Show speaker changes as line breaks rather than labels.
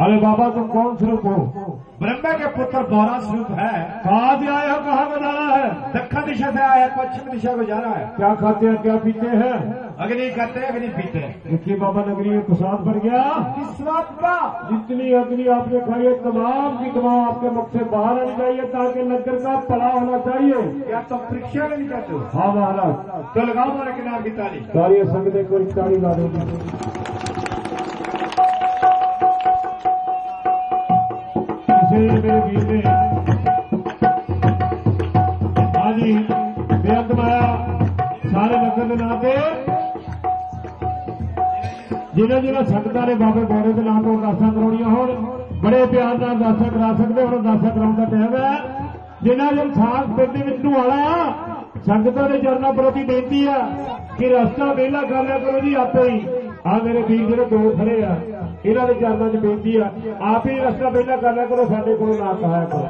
अरे बाबा तुम कौन स्वरूप हो?
ब्रह्मा के पुत्र गौरा स्वरूप है।
कहाँ से आए हो, कहाँ को जाना है?
दक्षिण दिशा से आया, पश्चिम दिशा को जा रहा है।
क्या खाते हैं, क्या पीते हैं?
अग्नि खाते अग्नि पीते।
देखिए बाबा नगरी में प्रसाद बढ़ गया।
किस बात का?
जितनी अग्नि आपने खाई है तमाम की तमाम आपके मुख से बाहर आनी चाहिए ताकि नगर का भला होना चाहिए।
क्या तो परीक्षा नहीं चाहते हो?
हाँ महाराज।
तो लगाओ हमारे किनार की ताली।
सारी संगत को ताली ला दो। मेरे वीर ने आज ही बेअंत माया सारे नगर के नाम से जिन्हें जिन्हें संगतां ने बाबे बौरे के नाम को अरदासां कराउणियां होण बड़े प्यार नाल अरदासां करा सकते हो। अरदासां कराउण दा टाइम है। जिन्हां जो साथ पिंड विच नुआला संगतां दे चरनां प्रति बेनती है कि रस्ता वेला कर लिया करो जी आपे ही। आ मेरे वीर जिहड़े दो खड़े आ इन्हां दे चरनां 'च बेनती है आप ही रस्ता वेला कर लिया करो साडे कोल ना कहाया करो।